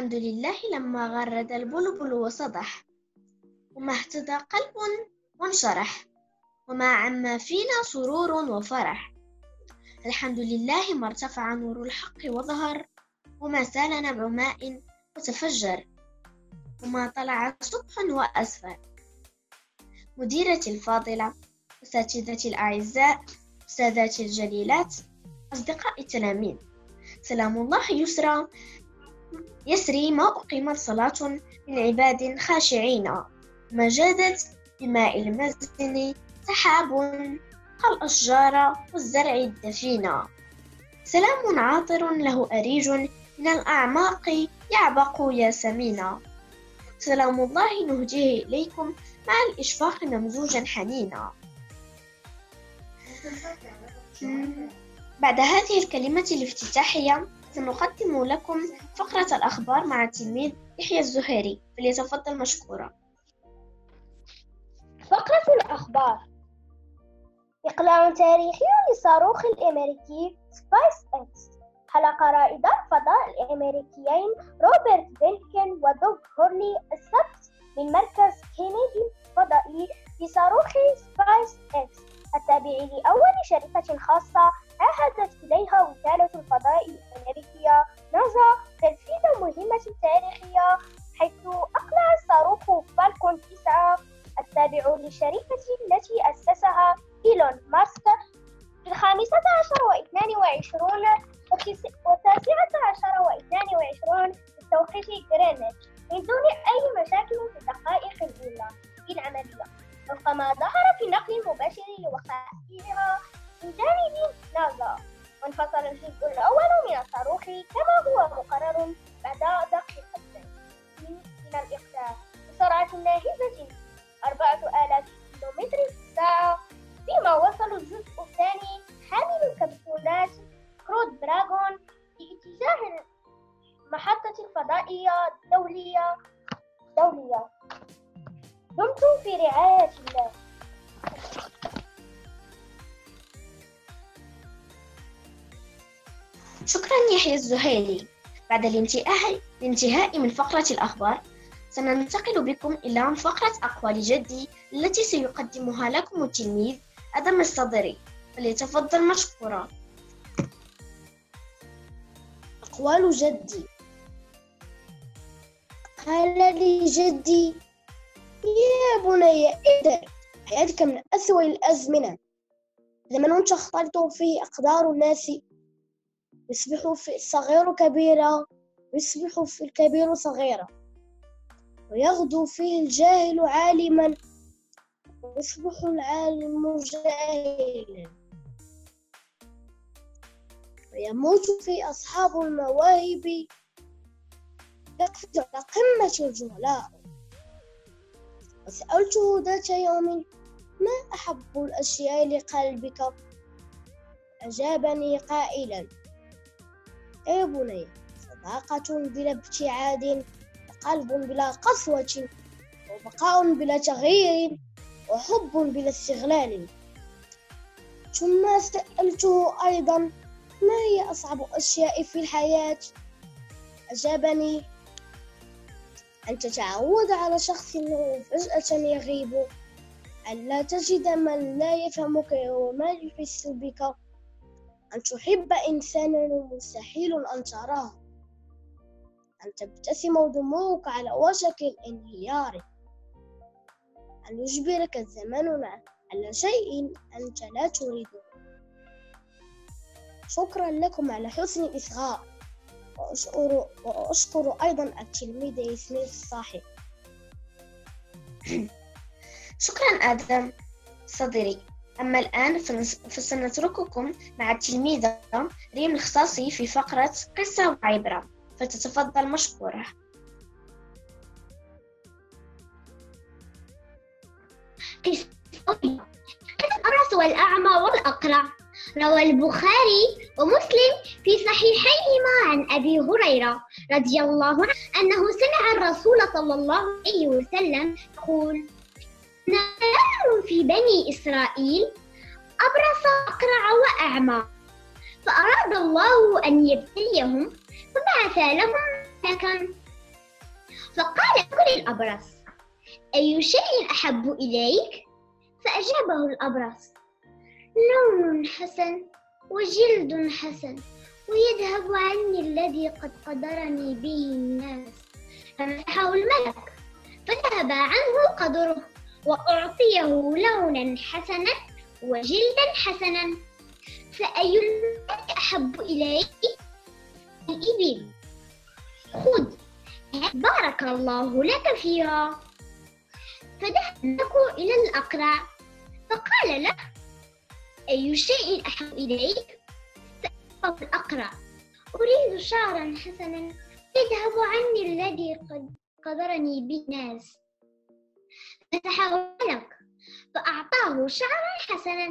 الحمد لله لما غرد البلبل وصدح، وما اهتدى قلب وانشرح، وما عم فينا سرور وفرح. الحمد لله ما ارتفع نور الحق وظهر، وما سال نبع ماء وتفجر، وما طلع صبح وأسفر. مديرتي الفاضلة، أساتذتي الأعزاء، أستاذاتي الجليلات، أصدقائي التلاميذ، سلام الله يسري ما أقيمت صلاة من عباد خاشعين، ما جادت بماء المزن سحاب كالأشجار والزرع الدفين. سلام عاطر له أريج من الأعماق يعبق ياسمينا. سلام الله نهديه إليكم مع الإشفاق ممزوجا حنينا. بعد هذه الكلمة الافتتاحية سنقدم لكم فقرة الأخبار مع التلميذ يحيى الزهيري، فليتفضل مشكورا. فقرة الأخبار. إقلاع تاريخي للصاروخ الأمريكي سبايس إكس. حلق رائدا الفضاء الأمريكيين روبرت بيلكن ودوغ هورلي السبت من مركز كينيدي الفضائي بصاروخ سبايس إكس التابع لأول شركة خاصة عهدت إليها وكالة الفضاء الأمريكية ناسا تنفيذ مهمة تاريخية، حيث أقلع الصاروخ فالكون 9 التابع للشركة التي أسسها إيلون ماسك في 15 و22 و19 و22 بتوقيت غرينتش من دون أي مشاكل في الدقائق الأولى للعملية، وفق ما ظهر في نقل مباشر لوقائعها من جانب ناسا. وانفصل الجزء الأول من الصاروخ كما هو مقرر بعد دقيقتين من الإقلاع بسرعة ناهزة 4000 كيلومتر في الساعة، فيما وصل الجزء الثاني حامل الكبسولات كرو دراغون باتجاه المحطة الفضائية الدولية. دمتم في رعاية الله. شكرا يحيى الزهيري. بعد الانتهاء من فقرة الأخبار سننتقل بكم إلى فقرة أقوال جدي التي سيقدمها لكم التلميذ آدم الصدري، فليتفضل مشكورا. أقوال جدي. قال لي جدي: يا بني ادر، حياتك من أسوأ الأزمنة، زمن تختلط فيه أقدار الناس، يصبح في الصغير كبيرا ويصبح في الكبير صغيرا، ويغدو فيه الجاهل عالما ويصبح العالم جاهلا، ويموت فيه أصحاب المواهب يقفز على قمة الجهلاء. وسألته ذات يوم: ما أحب الأشياء لقلبك؟ أجابني قائلا: يا بني، صداقة بلا ابتعاد، وقلب بلا قسوة، وبقاء بلا تغيير، وحب بلا استغلال. ثم سألته أيضا: ما هي أصعب أشياء في الحياة؟ أجابني: أن تتعود على شخص فجأة يغيب، أن لا تجد من لا يفهمك وما يحس بك، أن تحب إنسانا مستحيل أن تراه، أن تبتسم ودموعك على وشك الانهيار، أن يجبرك الزمان على شيء أنت لا تريده. شكرا لكم على حسن الإصغاء، وأشكر أيضا التلميذ ياسمين الصاحب. شكرا آدم الصدري. أما الآن فسنترككم مع التلميذة ريم الخصاصي في فقرة قصة وعبرة، فتتفضل مشكورة. قصة الأبرص والأعمى والأقرع. روى البخاري ومسلم في صحيحيهما عن أبي هريرة رضي الله عنه أنه سمع الرسول صلى الله عليه وسلم يقول: نار في بني إسرائيل أبرص أقرع وأعمى، فأراد الله أن يبتليهم فبعث لهم ملكا فقال له الأبرص: أي شيء أحب إليك؟ فأجابه الأبرص: لون حسن وجلد حسن ويذهب عني الذي قد قدرني به الناس. فمسحه الملك فذهب عنه قدره وأعطيه لونا حسنا وجلدا حسنا. فأي الملك أحب إليك؟ الإبل. خذ، بارك الله لك فيها. فذهب الملك إلى الأقرع فقال له: أي شيء أحب إليك؟ فأجابه الأقرع: أريد شعرا حسنا يذهب عني الذي قد قدرني به الناس. مسحه الملك فأعطاه شعرا حسنا.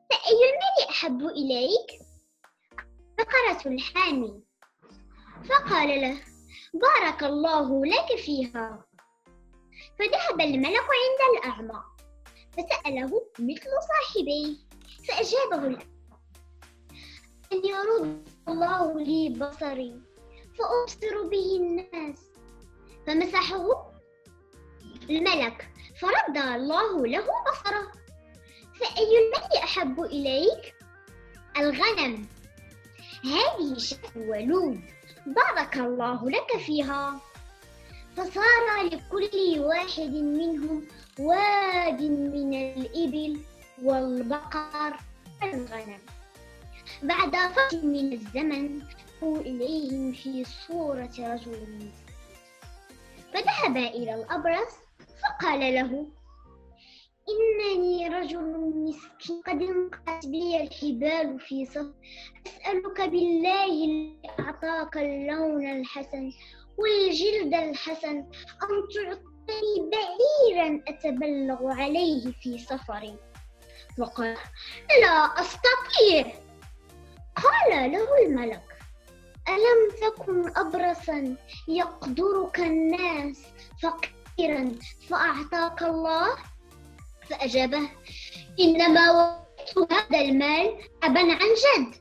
فأي المال أحب إليك؟ بقرة الحامي. فقال له: بارك الله لك فيها. فذهب الملك عند الأعمى فسأله مثل صاحبيه فأجابه الأعمى: أن يرد الله لي بصري فأبصر به الناس. فمسحه الملك فرد الله له بصره. فأي المال أحب إليك؟ الغنم. هذه شاة ولود بارك الله لك فيها. فصار لكل واحد منهم واد من الإبل والبقر والغنم. بعد فترة من الزمن جاءوا إليهم في صورة رجل مسكين. فذهب إلى الأبرص فقال له: إنني رجل مسكين قد انقطعت بي الحبال في صف، أسألك بالله الذي أعطاك اللون الحسن والجلد الحسن أن تعطيني بعيرا أتبلغ عليه في سفري. فقال: لا أستطيع. قال له الملك: ألم تكن أبرصا يقدرك الناس فقيرا فأعطاك الله؟ فأجابه: إنما وجدت هذا المال أبا عن جد.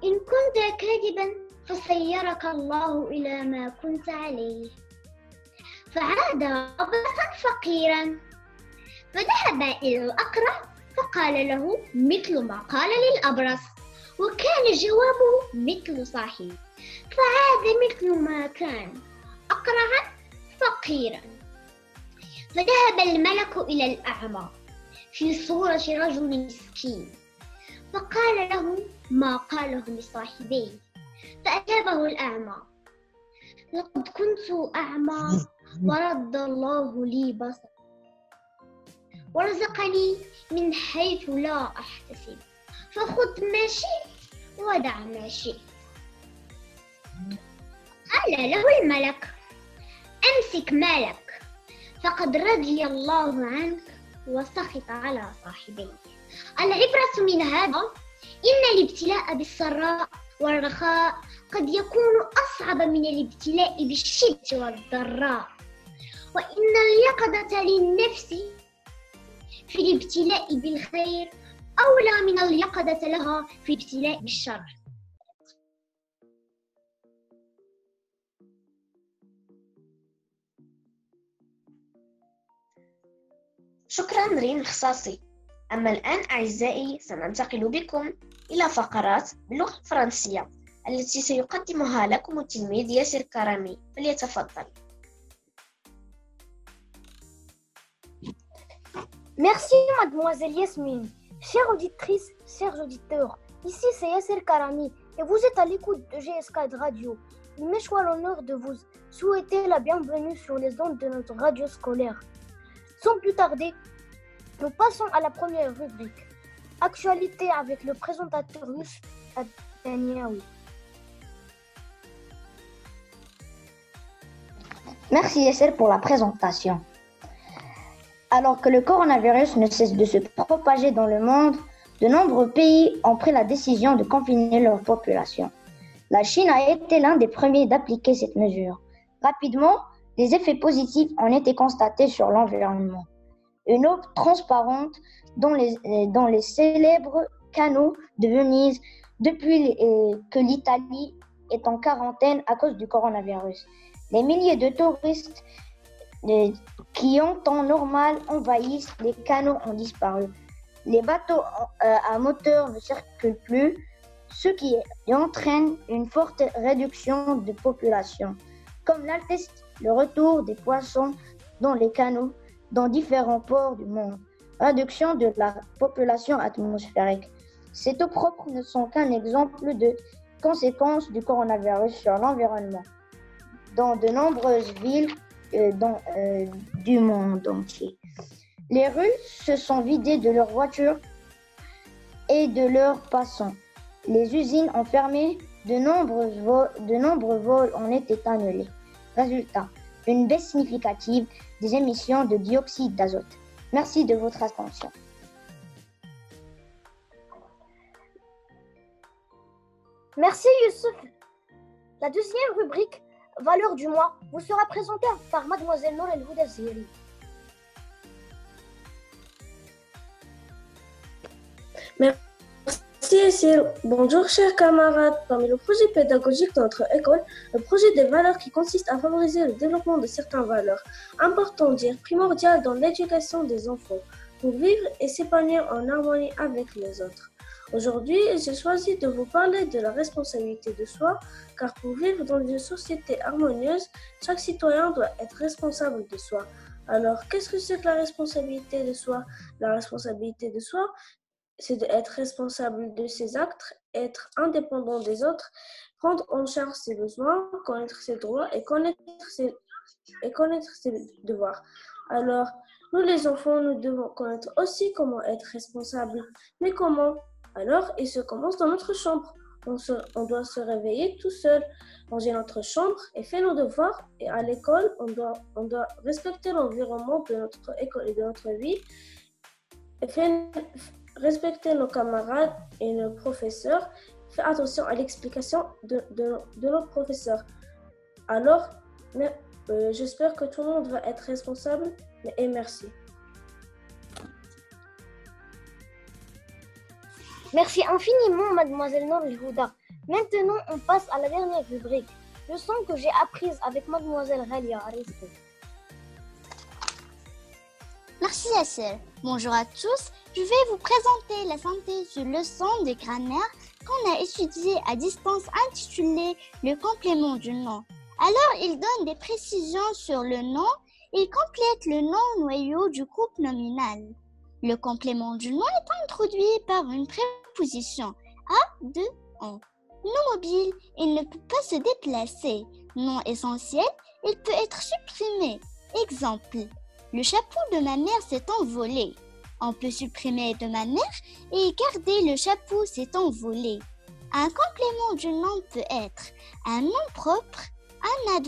إن كنت كاذبا فسيرك الله إلى ما كنت عليه. فعاد أبرصا فقيرا. فذهب إلى الأقرع فقال له مثل ما قال للأبرص، وكان جوابه مثل صاحبه، فعاد مثل ما كان أقرعا فقيرا. فذهب الملك إلى الأعمى في صورة رجل مسكين فقال له ما قاله لصاحبيه. فأجابه الأعمى: لقد كنت أعمى ورد الله لي بصر ورزقني من حيث لا أحتسب، فخذ ما شئت ودع ما شئت. قال له الملك: أمسك مالك فقد رضي الله عنك وسخط على صاحبيه. العبرة من هذا إن الابتلاء بالسراء والرخاء قد يكون أصعب من الابتلاء بالشدة والضراء، وإن اليقظة للنفس في الابتلاء بالخير أولى من اليقظة لها في الابتلاء بالشر. شكرا ريم الخصاصي. أما الآن أعزائي سننتقل بكم إلى فقرات باللغة الفرنسية التي سيقدمها لكم التلميذ ياسر كرامي، فليتفضل. Merci mademoiselle Yasmine. Chères auditrices, chers auditeurs, ici c'est Yasser Karami et vous êtes à l'écoute de GS4 Radio. Il m'échoit l'honneur de vous souhaiter la bienvenue sur les ondes de notre radio scolaire. Sans plus tarder, nous passons à la première rubrique. Actualité avec le présentateur Youssef Adaniaoui. Merci Yasser pour la présentation. Alors que le coronavirus ne cesse de se propager dans le monde, de nombreux pays ont pris la décision de confiner leur population. La Chine a été l'un des premiers d'appliquer cette mesure. Rapidement, les effets positifs ont été constatés sur l'environnement. Une eau transparente dans les célèbres canaux de Venise depuis que l'Italie est en quarantaine à cause du coronavirus. Les milliers de touristes qui en temps normal envahissent les canaux ont disparu. Les bateaux à moteur ne circulent plus, ce qui entraîne une forte réduction de population, comme l'atteste le retour des poissons dans les canaux dans différents ports du monde. Réduction de la population atmosphérique. Ces eaux propres ne sont qu'un exemple de conséquences du coronavirus sur l'environnement dans de nombreuses villes du monde entier. Les rues se sont vidées de leurs voitures et de leurs passants. Les usines ont fermé, de nombreux vols ont été annulés. Résultat, une baisse significative des émissions de dioxyde d'azote. Merci de votre attention. Merci Youssouf. La deuxième rubrique, Valeur du mois, vous sera présentée par Mademoiselle Nour El Houdaziri. Merci Essir. Bonjour chers camarades. Parmi le projet pédagogique de notre école, le projet des valeurs qui consiste à favoriser le développement de certaines valeurs, important dire primordiales dans l'éducation des enfants, pour vivre et s'épanouir en harmonie avec les autres. Aujourd'hui, j'ai choisi de vous parler de la responsabilité de soi, car pour vivre dans une société harmonieuse, chaque citoyen doit être responsable de soi. Alors, qu'est-ce que c'est que la responsabilité de soi? La responsabilité de soi, c'est d'être responsable de ses actes, être indépendant des autres, prendre en charge ses besoins, connaître ses droits et connaître ses devoirs. Alors, nous les enfants, nous devons connaître aussi comment être responsables. Mais comment? Alors, il se commence dans notre chambre. On doit se réveiller tout seul, ranger notre chambre et faire nos devoirs. Et à l'école, on doit respecter l'environnement de notre école et de notre vie. Et respecter nos camarades et nos professeurs. Faire attention à l'explication de nos professeurs. Alors, j'espère que tout le monde va être responsable et merci. Merci infiniment, Mademoiselle Nour El Houda. Maintenant, on passe à la dernière rubrique, leçon que j'ai apprise avec Mademoiselle Ghalia Aristide. Merci Yassir. Bonjour à tous. Je vais vous présenter la synthèse de leçon de grammaire qu'on a étudiée à distance intitulée le complément du nom. Alors, il donne des précisions sur le nom. Il complète le nom noyau du groupe nominal. Le complément du nom est introduit par une préposition à, de, en. Nom mobile, il ne peut pas se déplacer. Nom essentiel, il peut être supprimé. Exemple, le chapeau de ma mère s'est envolé. On peut supprimer de ma mère et garder le chapeau s'est envolé. Un complément du nom peut être un nom propre, un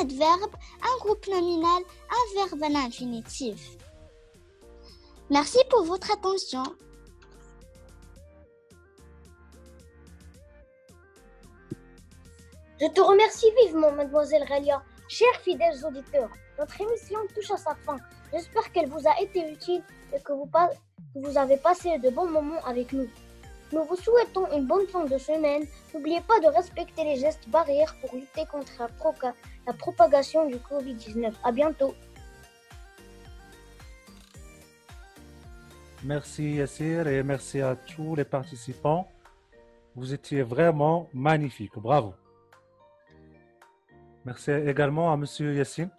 adverbe, un groupe nominal, un verbe à l'infinitif. Merci pour votre attention. Je te remercie vivement, Mademoiselle Ghalia. Chers fidèles auditeurs, notre émission touche à sa fin. J'espère qu'elle vous a été utile et que vous avez passé de bons moments avec nous. Nous vous souhaitons une bonne fin de semaine. N'oubliez pas de respecter les gestes barrières pour lutter contre la propagation du Covid-19. À bientôt. Merci Yassir et merci à tous les participants. Vous étiez vraiment magnifiques. Bravo. Merci également à Monsieur Yassine